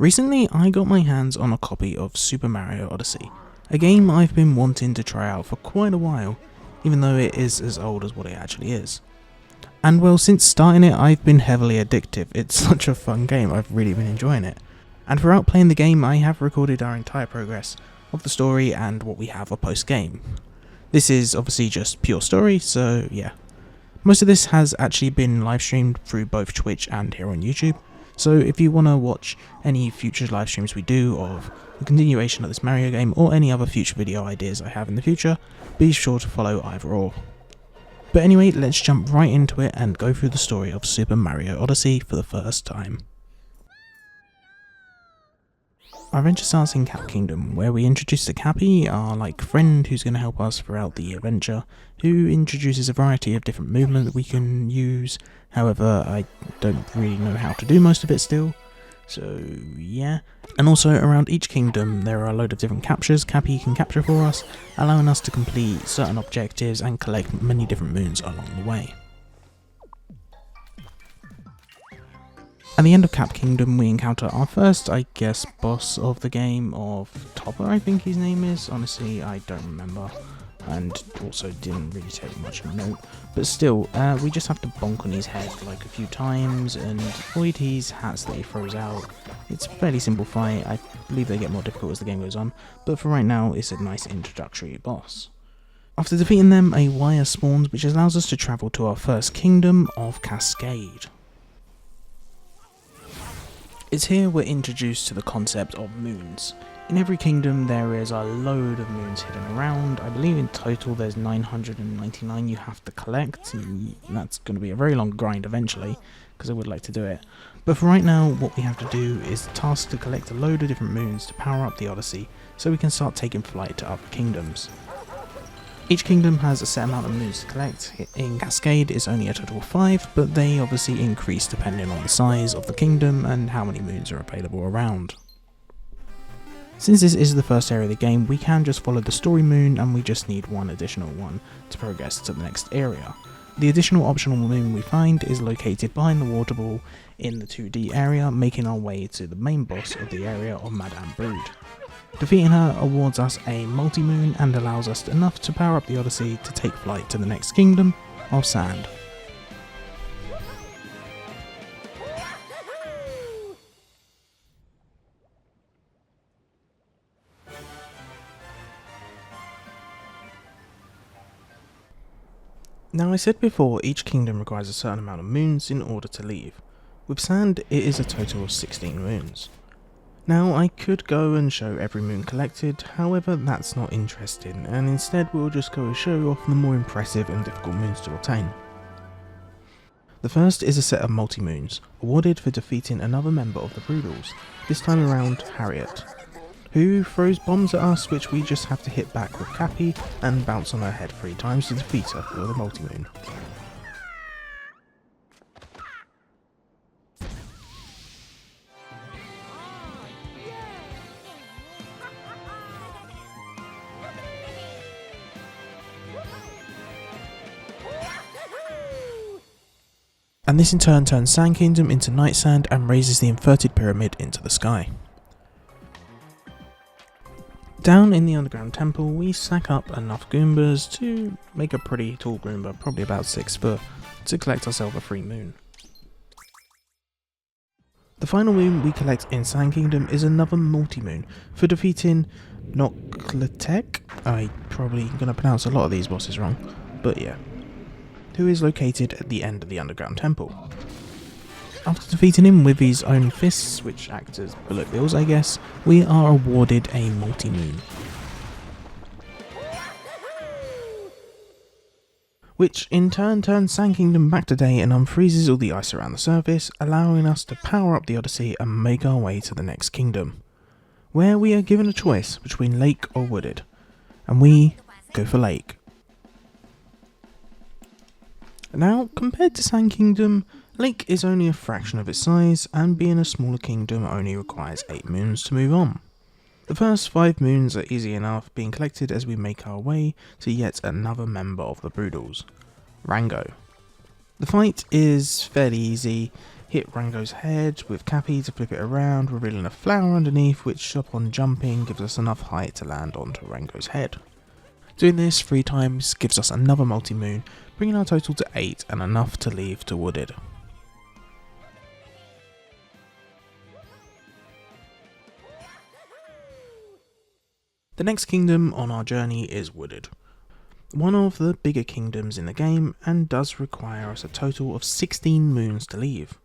Recently, I got my hands on a copy of Super Mario Odyssey, a game I've been wanting to try out for quite a while, even though it is as old as what it actually is. And well, since starting it, I've been heavily addictive. It's such a fun game, I've really been enjoying it. And throughout playing the game, I have recorded our entire progress of the story and what we have post-game. This is obviously just pure story, so yeah. Most of this has actually been live streamed through both Twitch and here on YouTube, so if you want to watch any future live streams we do of the continuation of this Mario game or any other future video ideas I have in the future, be sure to follow either or. But anyway, let's jump right into it and go through the story of Super Mario Odyssey for the first time. Our adventure starts in Cap Kingdom, where we introduce the Cappy, our friend who's going to help us throughout the adventure, who introduces a variety of different movement that we can use. However, I don't really know how to do most of it still, so yeah. And also around each kingdom there are a load of different captures Cappy can capture for us, allowing us to complete certain objectives and collect many different moons along the way. At the end of Cap Kingdom we encounter our first, I guess, boss of the game, of Topper I think his name is. Honestly, I don't remember, and also didn't really take much note. But still, we just have to bonk on his head a few times and avoid his hats that he throws out. It's a fairly simple fight. I believe they get more difficult as the game goes on, but for right now it's a nice introductory boss. After defeating them, a wire spawns which allows us to travel to our first kingdom of Cascade. It's here we're introduced to the concept of moons. In every kingdom there is a load of moons hidden around. I believe in total there's 999 you have to collect. That's going to be a very long grind eventually, because I would like to do it. But for right now, what we have to do is tasked to collect a load of different moons to power up the Odyssey, so we can start taking flight to other kingdoms. Each kingdom has a set amount of moons to collect. In Cascade it's only a total of 5, but they obviously increase depending on the size of the kingdom and how many moons are available around. Since this is the first area of the game, we can just follow the story moon and we just need one additional one to progress to the next area. The additional optional moon we find is located behind the water ball in the 2D area, making our way to the main boss of the area of Madame Brood. Defeating her awards us a multi-moon and allows us enough to power up the Odyssey to take flight to the next kingdom of Sand. Now, I said before each kingdom requires a certain amount of moons in order to leave. With Sand it is a total of 16 moons. Now, I could go and show every moon collected, however that's not interesting, and instead we'll just go and show off the more impressive and difficult moons to obtain. The first is a set of multi-moons, awarded for defeating another member of the Broodals, this time around Harriet, who throws bombs at us which we just have to hit back with Cappy and bounce on her head 3 times to defeat her with a multi-moon. And this in turn turns Sand Kingdom into Night Sand and raises the inverted pyramid into the sky. Down in the underground temple we stack up enough Goombas to make a pretty tall Goomba, probably about 6 foot, to collect ourselves a free moon. The final moon we collect in Sand Kingdom is another multi-moon for defeating Nocletek. I'm probably going to pronounce a lot of these bosses wrong, but yeah. Who is located at the end of the underground temple. After defeating him with his own fists, which act as bullet bills I guess, we are awarded a multi-moon. Which in turn turns Sand Kingdom back to day and unfreezes all the ice around the surface, allowing us to power up the Odyssey and make our way to the next kingdom, where we are given a choice between lake or wooded, and we go for lake. Now, compared to Sand Kingdom, Lake is only a fraction of its size, and being a smaller kingdom only requires 8 moons to move on. The first 5 moons are easy enough, being collected as we make our way to yet another member of the Broodals, Rango. The fight is fairly easy. hit Rango's head with Cappy to flip it around, revealing a flower underneath which upon jumping gives us enough height to land onto Rango's head. Doing this 3 times gives us another multi-moon, bringing our total to 8 and enough to leave to Wooded. The next kingdom on our journey is Wooded, one of the bigger kingdoms in the game and does require us a total of 16 moons to leave.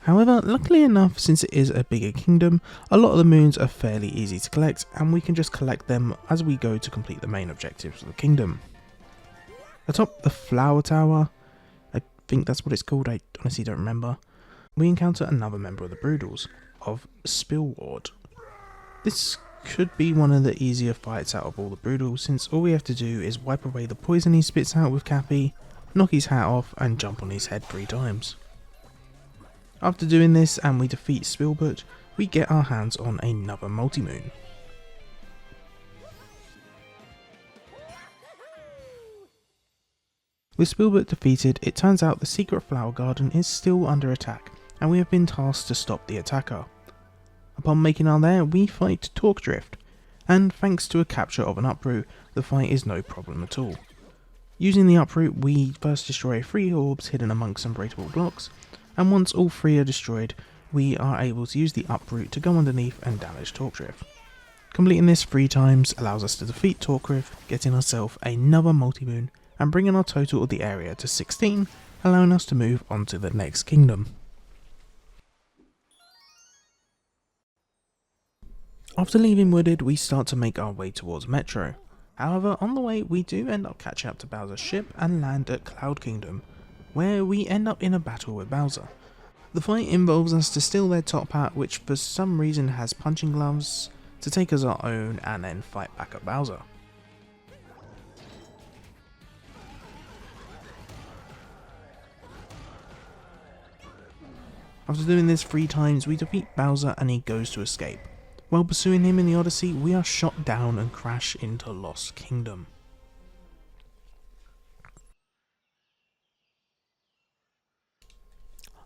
However, luckily enough, since it is a bigger kingdom, a lot of the moons are fairly easy to collect and we can just collect them as we go to complete the main objectives of the kingdom. Atop the Flower Tower, I think that's what it's called, I honestly don't remember, we encounter another member of the Broodals, of Spillward. This could be one of the easier fights out of all the Broodals, since all we have to do is wipe away the poison he spits out with Cappy, knock his hat off and jump on his head 3 times. After doing this and we defeat Spillbert, we get our hands on another multi-moon. With Spillbert defeated, it turns out the secret flower garden is still under attack and we have been tasked to stop the attacker. Upon making our there, we fight Torkdrift, and thanks to a capture of an uproot, the fight is no problem at all. Using the uproot, we first destroy 3 orbs hidden amongst some breakable blocks, and once all 3 are destroyed, we are able to use the uproot to go underneath and damage Torkdrift. Completing this 3 times allows us to defeat Torkdrift, getting ourselves another multi-moon, and bringing our total of the area to 16, allowing us to move on to the next kingdom. After leaving Wooded, we start to make our way towards Metro. However, on the way we do end up catching up to Bowser's ship and land at Cloud Kingdom, where we end up in a battle with Bowser. The fight involves us to steal their top hat, which for some reason has punching gloves, to take as our own and then fight back at Bowser. After doing this 3 times, we defeat Bowser and he goes to escape. While pursuing him in the Odyssey, we are shot down and crash into Lost Kingdom.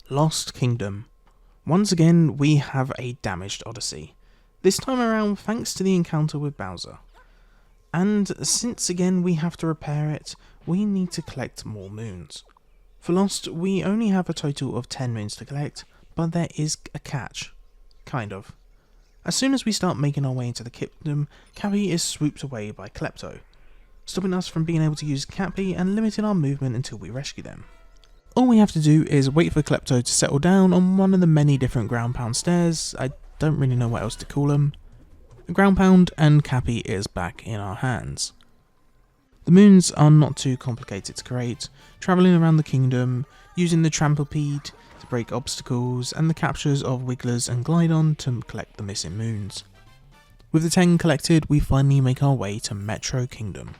Lost Kingdom. Once again, we have a damaged Odyssey. This time around thanks to the encounter with Bowser. And since again we have to repair it, we need to collect more moons. For Lost, we only have a total of 10 moons to collect, but there is a catch. Kind of. As soon as we start making our way into the kingdom, Cappy is swooped away by Klepto, stopping us from being able to use Cappy and limiting our movement until we rescue them. All we have to do is wait for Klepto to settle down on one of the many different ground pound stairs, I don't really know what else to call them. A ground pound and Cappy is back in our hands. The moons are not too complicated to create, travelling around the kingdom, using the Tramplepede to break obstacles, and the captures of Wigglers and Glydon to collect the missing moons. With the 10 collected, we finally make our way to Metro Kingdom.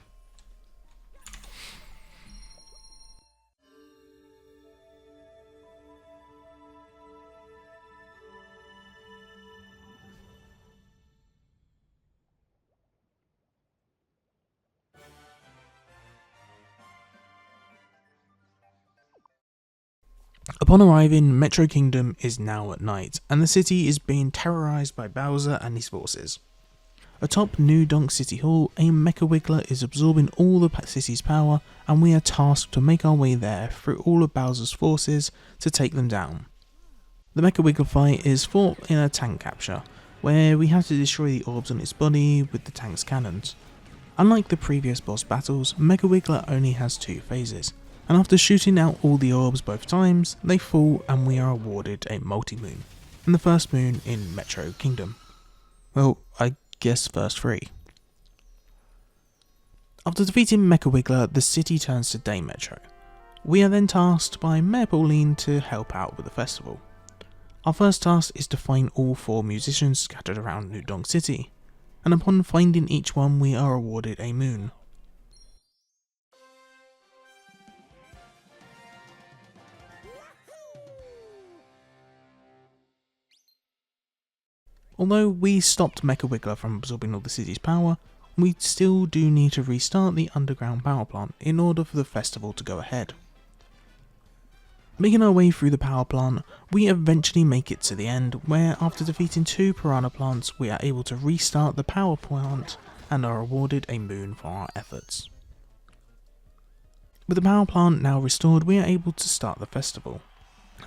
Upon arriving, Metro Kingdom is now at night, and the city is being terrorised by Bowser and his forces. Atop New Donk City Hall, a Mecha Wiggler is absorbing all the city's power, and we are tasked to make our way there through all of Bowser's forces to take them down. The Mecha Wiggler fight is fought in a tank capture, where we have to destroy the orbs on its body with the tank's cannons. Unlike the previous boss battles, Mecha Wiggler only has 2 phases, and after shooting out all the orbs both times, they fall and we are awarded a multi-moon, and the first moon in Metro Kingdom. Well, I guess first 3. After defeating Mecha Wiggler, the city turns to Day Metro. We are then tasked by Mayor Pauline to help out with the festival. Our first task is to find all 4 musicians scattered around New Donk City, and upon finding each one we are awarded a moon. Although we stopped Mecha Wiggler from absorbing all the city's power, we still do need to restart the underground power plant in order for the festival to go ahead. Making our way through the power plant, we eventually make it to the end, where after defeating 2 piranha plants, we are able to restart the power plant and are awarded a moon for our efforts. With the power plant now restored, we are able to start the festival.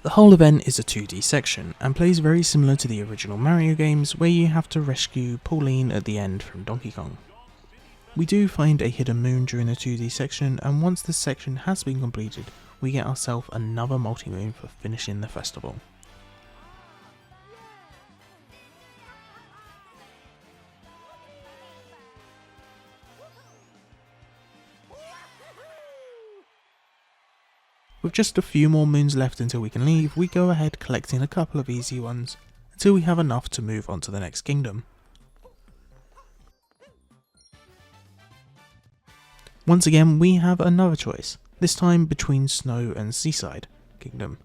The whole event is a 2D section and plays very similar to the original Mario games, where you have to rescue Pauline at the end from Donkey Kong. We do find a hidden moon during the 2D section, and once this section has been completed, we get ourselves another multi-moon for finishing the festival. With just a few more moons left until we can leave, we go ahead collecting a couple of easy ones until we have enough to move on to the next kingdom. Once again, we have another choice, this time between Snow and Seaside Kingdom.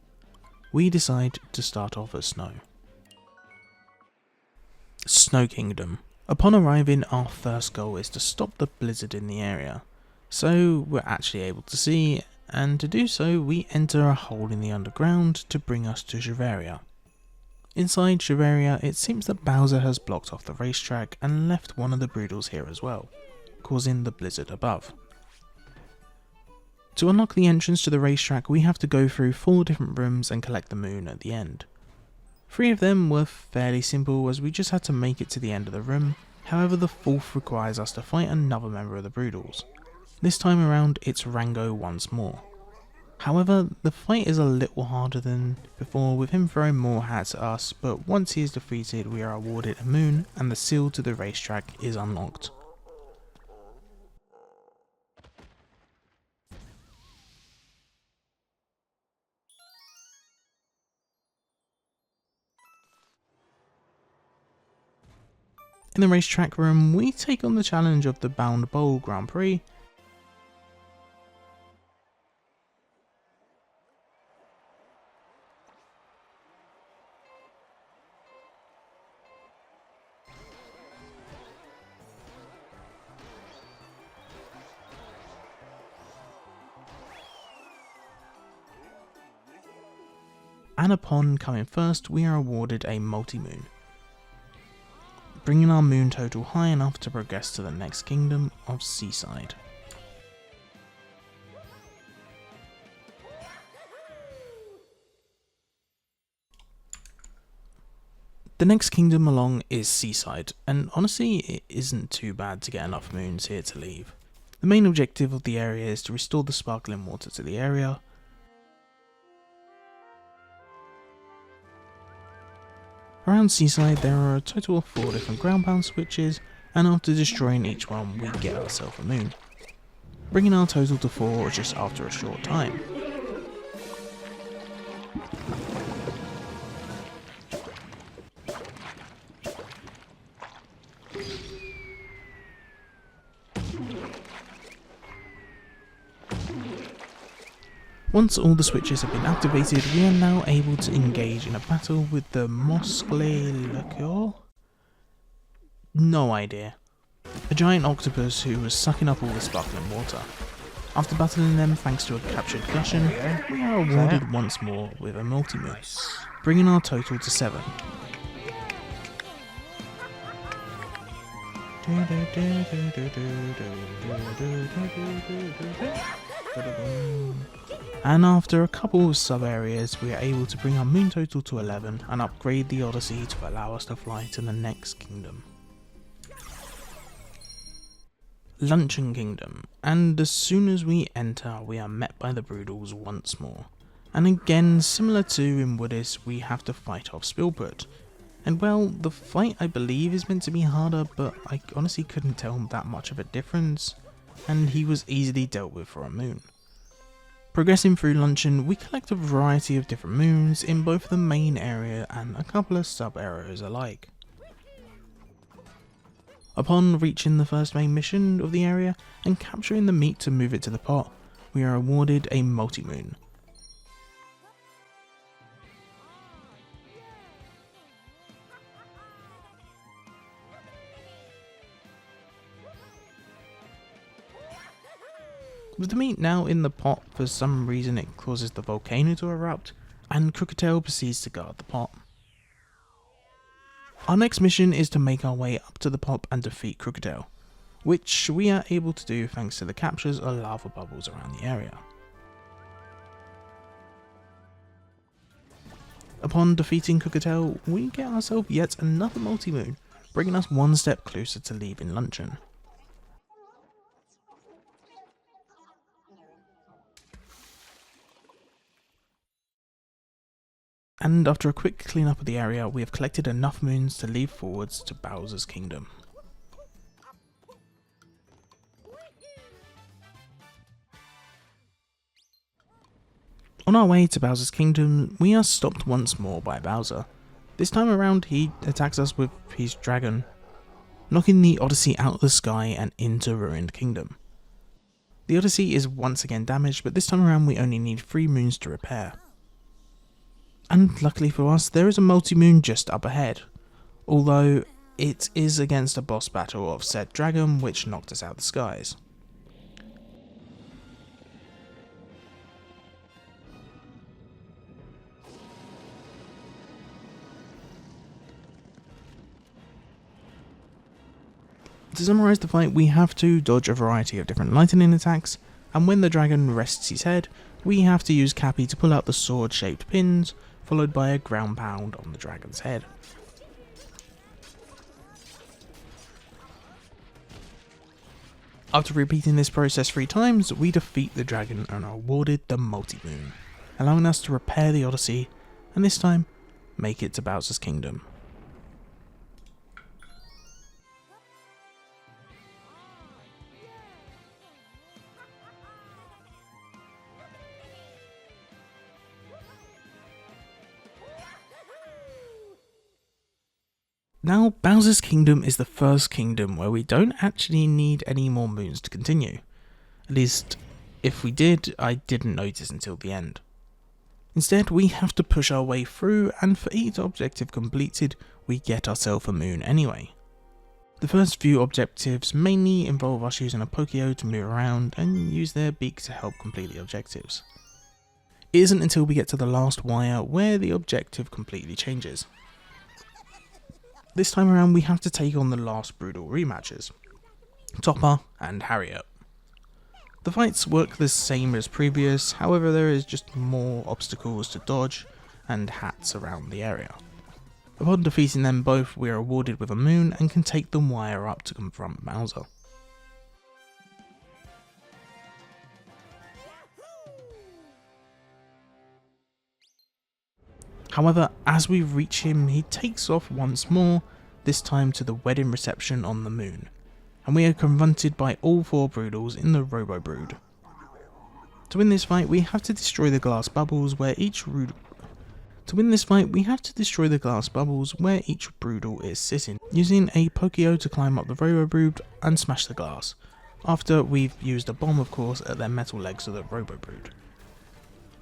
We decide to start off at Snow. Snow Kingdom. Upon arriving, our first goal is to stop the blizzard in the area, so we're actually able to see, and to do so we enter a hole in the underground to bring us to Shiveria. Inside Shiveria, it seems that Bowser has blocked off the racetrack and left one of the Broodals here as well, causing the blizzard above. To unlock the entrance to the racetrack, we have to go through 4 different rooms and collect the moon at the end. 3 of them were fairly simple, as we just had to make it to the end of the room. However, the 4th requires us to fight another member of the Broodals. This time around, it's Rango once more. However, the fight is a little harder than before, with him throwing more hats at us, but once he is defeated, we are awarded a moon and the seal to the racetrack is unlocked. In the racetrack room, we take on the challenge of the Bound Bowl Grand Prix. And upon coming first, we are awarded a multi-moon, bringing our moon total high enough to progress to the next kingdom of Seaside. The next kingdom along is Seaside, and honestly it isn't too bad to get enough moons here to leave. The main objective of the area is to restore the sparkling water to the area. Around Seaside there are a total of 4 different ground pound switches, and after destroying each one we get ourselves a moon, bringing our total to 4 just after a short time. Once all the switches have been activated, we are now able to engage in a battle with the Moscle. No idea. A giant octopus who was sucking up all the sparkling water. After battling them thanks to a captured Gushen, we are awarded once more with a multi-moon, bringing our total to 7. And after a couple of sub-areas, we are able to bring our moon total to 11 and upgrade the Odyssey to allow us to fly to the next kingdom. Luncheon Kingdom, and as soon as we enter we are met by the Broodals once more. And again, similar to in Woodis, we have to fight off Spillput. And well, the fight I believe is meant to be harder, but I honestly couldn't tell that much of a difference, and he was easily dealt with for a moon. Progressing through Luncheon, we collect a variety of different moons in both the main area and a couple of sub-areas alike. Upon reaching the first main mission of the area and capturing the meat to move it to the pot, we are awarded a multi-moon. With the meat now in the pot, for some reason it causes the volcano to erupt, and Crooktail proceeds to guard the pot. Our next mission is to make our way up to the pot and defeat Crooktail, which we are able to do thanks to the captures of lava bubbles around the area. Upon defeating Crooktail, we get ourselves yet another multi-moon, bringing us one step closer to leaving Luncheon. And after a quick clean up of the area, we have collected enough moons to leave forwards to Bowser's Kingdom. On our way to Bowser's Kingdom, we are stopped once more by Bowser. This time around he attacks us with his dragon, knocking the Odyssey out of the sky and into Ruined Kingdom. The Odyssey is once again damaged, but this time around we only need 3 moons to repair. And luckily for us, there is a multi-moon just up ahead, although it is against a boss battle of said dragon which knocked us out the skies. To summarise the fight, we have to dodge a variety of different lightning attacks, and when the dragon rests his head, we have to use Cappy to pull out the sword-shaped pins, followed by a ground pound on the dragon's head. After repeating this process 3 times, we defeat the dragon and are awarded the multi-moon, allowing us to repair the Odyssey, and this time, make it to Bowser's Kingdom. Now, Bowser's Kingdom is the first kingdom where we don't actually need any more moons to continue. At least, if we did, I didn't notice until the end. Instead, we have to push our way through, and for each objective completed, we get ourselves a moon anyway. The first few objectives mainly involve us using a Pokeo to move around and use their beak to help complete the objectives. It isn't until we get to the last wire where the objective completely changes. This time around we have to take on the last brutal rematches, Topper and Harriet. The fights work the same as previous, however there is just more obstacles to dodge and hats around the area. Upon defeating them both, we are awarded with a moon and can take the wire up to confront Bowser. However, as we reach him, he takes off once more, this time to the wedding reception on the moon, and we are confronted by all 4 Broodals in the Robo Brood. To win this fight, we have to destroy the glass bubbles where each Broodal is sitting, using a Pokeo to climb up the Robo Brood and smash the glass, after we've used a bomb of course at their metal legs of the Robo Brood.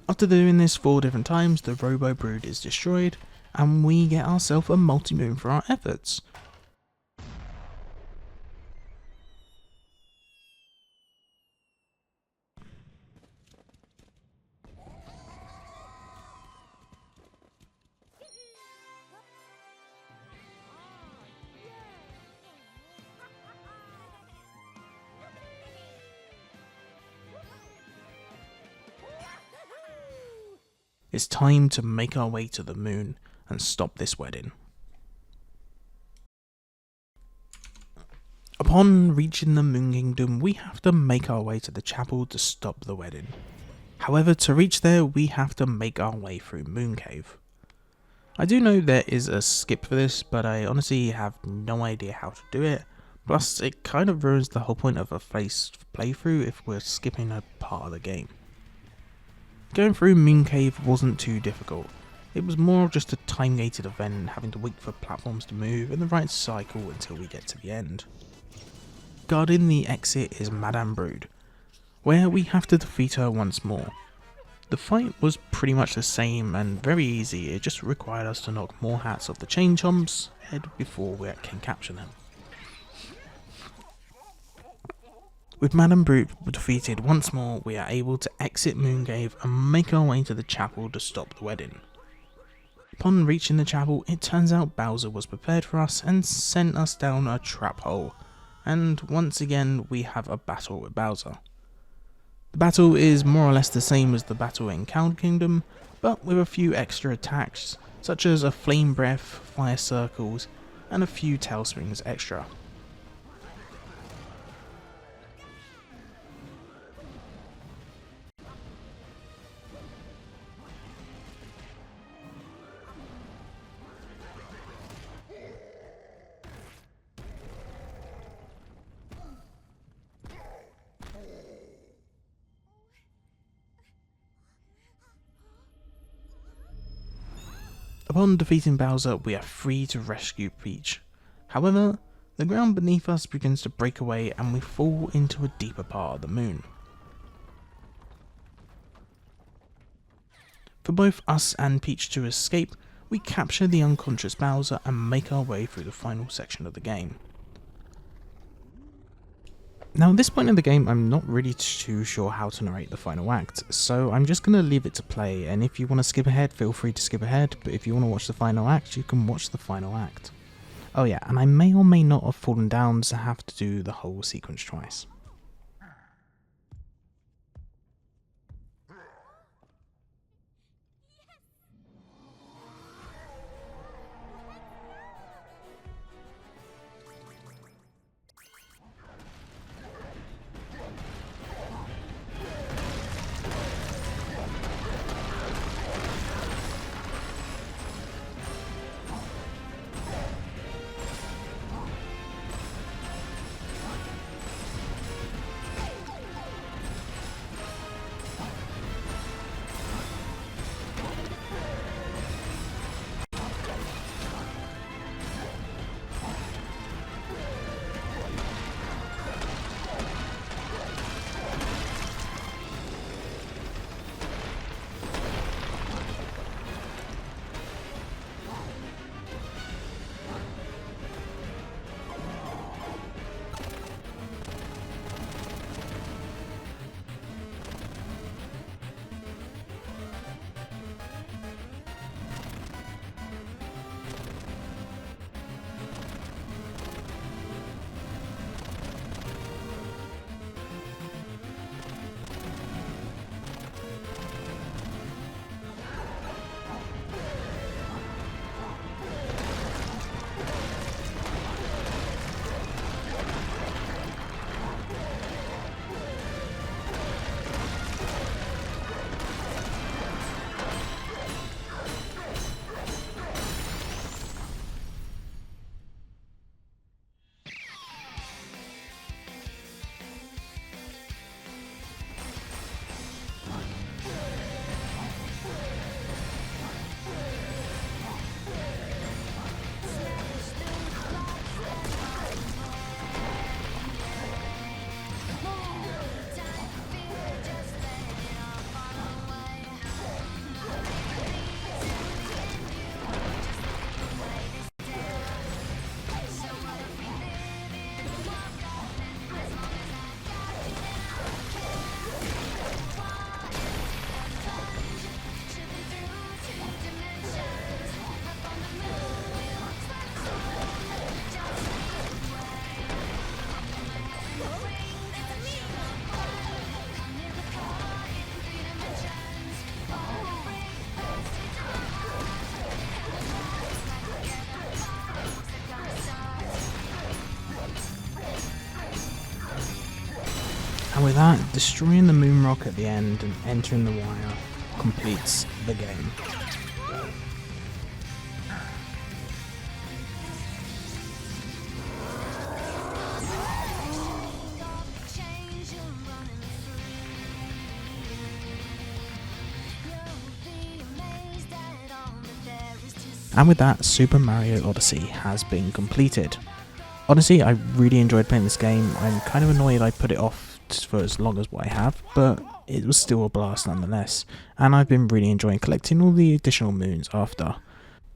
After doing this 4 different times, the Robo Brood is destroyed, and we get ourselves a multi-moon for our efforts. It's time to make our way to the moon and stop this wedding. Upon reaching the Moon Kingdom, we have to make our way to the chapel to stop the wedding. However, to reach there, we have to make our way through Moon Cave. I do know there is a skip for this, but I honestly have no idea how to do it. Plus, it kind of ruins the whole point of a playthrough if we're skipping a part of the game. Going through Moon Cave wasn't too difficult. It was more of just a time-gated event, having to wait for platforms to move in the right cycle until we get to the end. Guarding the exit is Madame Brood, where we have to defeat her once more. The fight was pretty much the same and very easy, it just required us to knock more hats off the Chain Chomp's head before we can capture them. With Madame Brute defeated once more, we are able to exit Moongave and make our way to the chapel to stop the wedding. Upon reaching the chapel, it turns out Bowser was prepared for us and sent us down a trap hole, and once again we have a battle with Bowser. The battle is more or less the same as the battle in Cloud Kingdom, but with a few extra attacks, such as a flame breath, fire circles, and a few tail swings extra. Upon defeating Bowser, we are free to rescue Peach. However, the ground beneath us begins to break away and we fall into a deeper part of the moon. For both us and Peach to escape, we capture the unconscious Bowser and make our way through the final section of the game. Now at this point in the game I'm not really too sure how to narrate the final act, so I'm just going to leave it to play, and if you want to skip ahead feel free to skip ahead, but if you want to watch the final act you can watch the final act. Oh yeah, and I may or may not have fallen down to have to do the whole sequence twice. And with that, destroying the moon rock at the end and entering the wire completes the game. And with that, Super Mario Odyssey has been completed. Honestly, I really enjoyed playing this game. I'm kind of annoyed I put it off for as long as what I have, but it was still a blast nonetheless, and I've been really enjoying collecting all the additional moons after.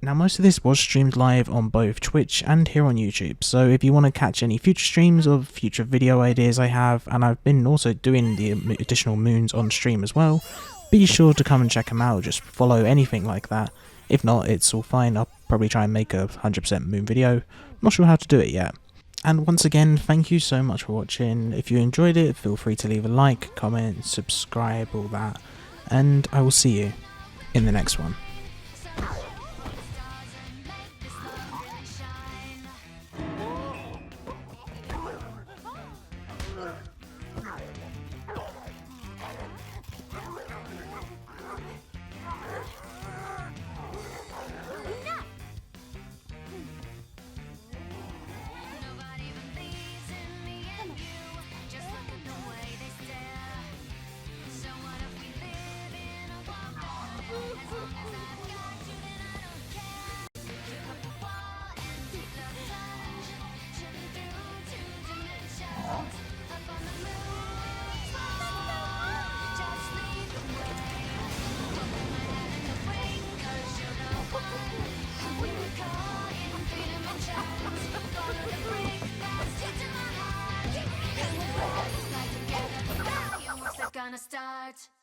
Now, most of this was streamed live on both Twitch and here on YouTube, so if you want to catch any future streams of future video ideas I have, and I've been also doing the additional moons on stream as well, be sure to come and check them out, just follow anything like that. If not, it's all fine, I'll probably try and make a 100% moon video, not sure how to do it yet. And once again, thank you so much for watching. If you enjoyed it, feel free to leave a like, comment, subscribe, all that, and I will see you in the next one. Gonna start.